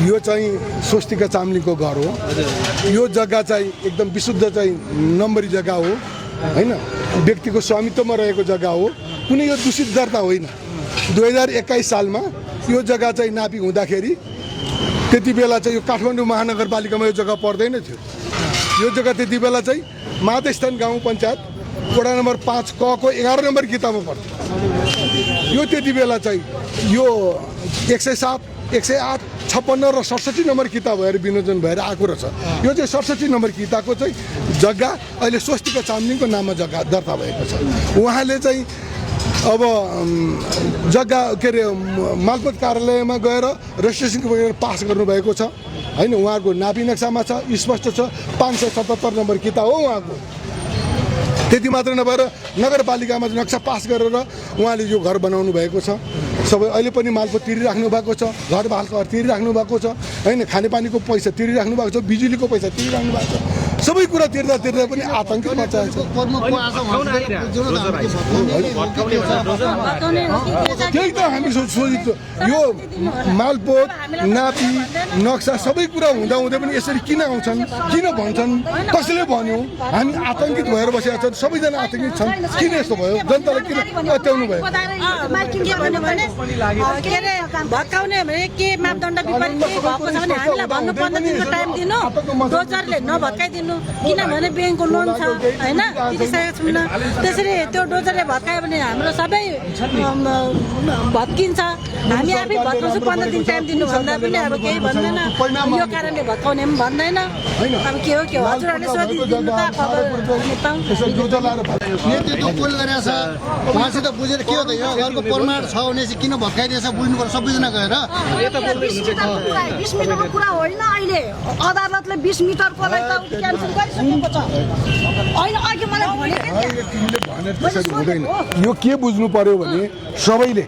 यो चाहिँ स्वस्तिका चामलिङको घर हो। यो जग्गा चाहिँ एकदम विशुद्ध चाहिँ नम्बरी जग्गा हो हैन, व्यक्तिको स्वामित्वमा रहेको जग्गा हो, कुनै यो दूषित दर्ता होइन। 2021 सालमा यो जग्गा चाहिँ नापी हुँदाखेरि त्यति बेला चाहिँ यो काठमाडौँ महानगरपालिकामा यो जग्गा पर्दैन थियो। यो जग्गा त्यति बेला चाहिँ माधेस्थान गाउँ पञ्चायत वडा नम्बर 5 क को 11 नम्बर किताबमा पर्थ्यो। यो त्यति बेला चाहिँ यो 107, 108, 56 र 67 नम्बर किताब भएर विनियोजन भएर आएको रहेछ। यो चाहिँ 67 नम्बर किताबको चाहिँ जग्गा अहिले स्वस्तिका चामलिङको नाममा जग्गा दर्ता भएको छ। उहाँले चाहिँ अब जग्गा के अरे मालपोत कार्यालयमा गएर रेजिस्ट्रेसनको बगेर पास गर्नुभएको छ हैन। उहाँको नापी नक्सामा छ, स्पष्ट छ। 577 नम्बर किताब हो उहाँको। त्यति मात्र नभएर नगरपालिकामा नक्सा पास गरेर उहाँले यो घर बनाउनु भएको छ। सबै अहिले पनि मालपोत तिरिराख्नु भएको छ, घर बालको तिरिराख्नु भएको छ हैन, खानेपानीको पैसा तिरिराख्नु भएको छ, बिजुलीको पैसा तिरिराख्नु भएको छ। सबै कुरा तिर्दा पनि आतंक मचाएको छ। त्यही त हामी सोचेको यो मालपोत नापी नक्सा सबै कुरा हुँदा पनि यसरी किन आउँछन्, किन भन्छन्, कसले भन्यो? हामी आतंकित भएर बसेका छौँ, सबैजना आतंकित छन्। किन यस्तो भयो? जनतालाई किन अत्याउनु भयो? भत्काउने भने के मापदण्ड विपरीत के भएको छ भने हामीलाई भन्नु 15 दिनको टाइम दिनु, डोजरले नभत्काइदिनु, किनभने ब्याङ्कको लोन छ हैन, तिरिसकेको छैन। त्यसरी त्यो डोजरले भत्कायो भने हाम्रो सबै भत्किन्छ। हामी आफै भत्काउँछु, 15 दिन टाइम दिनु भन्दा पनि अब केही भन्दैन। यो कारणले भत्काउने पनि भन्दैन। अब के हो हजुरहरूले सोधिदिनु त खबर पाउँ। नेतृत्व कोल गरेछ, उहाँसित बुझेर के हो त यो घरको प्रमाण छ भनेपछि किन भत्काइदिएछ बुझ्नुपर्छ सबैजना गएर। 20 मिटरको कुरा होइन, अहिले अदालतले 20 मिटरकोलाई त क्यान्सल गरिसकेको छ। होइन अघि मलाई हुँदैन। यो के बुझ्नु पर्यो भने सबैले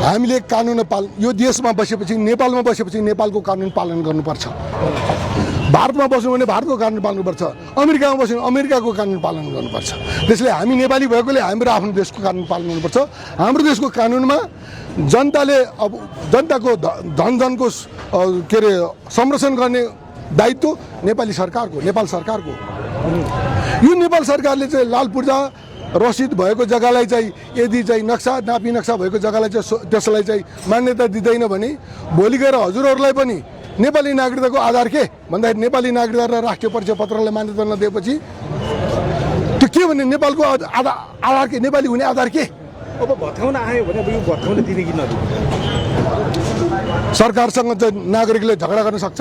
हामीले कानुन यो देशमा बसेपछि, नेपालमा बसेपछि नेपालको कानुन पालन गर्नुपर्छ। भारतमा बस्नु भने भारतको कानुन पाल्नुपर्छ, अमेरिकामा बस्नु भने अमेरिकाको कानुन पालन गर्नुपर्छ। त्यसले हामी नेपाली भएकोले हाम्रो आफ्नो देशको कानुन पालन गर्नुपर्छ। हाम्रो देशको कानुनमा जनताले अब जनताको धनको के अरे संरक्षण गर्ने दायित्व नेपाली सरकारको, नेपाल सरकारको। यो नेपाल सरकारले चाहिँ लाल पूर्जा रसिद भएको जग्गालाई चाहिँ यदि चाहिँ नक्सा नापी नक्सा भएको जग्गालाई चाहिँ त्यसलाई चाहिँ मान्यता दिँदैन भने भोलि गएर हजुरहरूलाई पनि नेपाली नागरिकताको आधार के भन्दाखेरि नेपाली नागरिकता र राष्ट्रिय परिचय पत्रलाई मान्यता नदिएपछि त्यो के भने नेपालको आधार के, नेपाली हुने आधार के? अब भत्काउन आयो भने यो भत्काउन दिने कि नदिने? सरकारसँग चाहिँ नागरिकले झगडा गर्न सक्छ,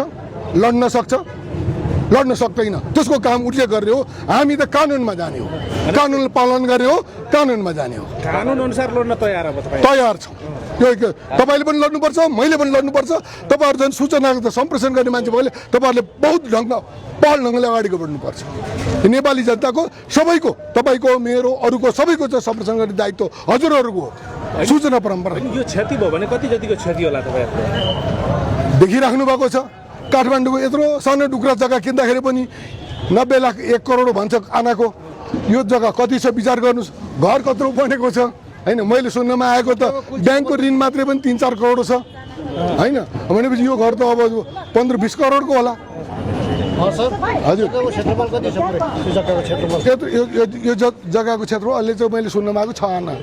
लड्न सक्दैन। त्यसको काम उसले गर्ने हो। हामी त कानुनमा जाने हो, कानुन पालन गर्ने हो, कानुनमा जाने हो। कानुन अनुसार लड्न तयार अब तपाईँ? तयार छौँ। यो तपाईँले पनि लड्नुपर्छ, मैले पनि लड्नुपर्छ। तपाईँहरू झन् सूचना सम्प्रेषण गर्ने मान्छे भएले तपाईँहरूले बहुत पहल ढङ्गले अगाडि बढ्नुपर्छ। नेपाली जनताको सबैको, तपाईँको, मेरो, अरूको सबैको चाहिँ सम्प्रेषण गर्ने दायित्व हजुरहरूको हो। सूचना परम्परा यो क्षति भयो भने कति जतिको क्षति होला तपाईँहरूको? देखिराख्नु भएको छ। काठमाडौँको यत्रो सानो टुक्रा जग्गा किन्दाखेरि पनि 90 लाख 1 करोड भन्छ आनाको। यो जग्गा कति छ विचार गर्नुहोस्। घर कत्रो बनेको छ हैन। मैले सुन्नमा आएको त ब्याङ्कको ऋण मात्रै पनि 3-4 करोड छ हैन। भनेपछि यो घर त अब 15-20 करोडको होला। हजुर यो जग्गाको क्षेत्र अहिले चाहिँ मैले सुन्नमा आएको 6 आना।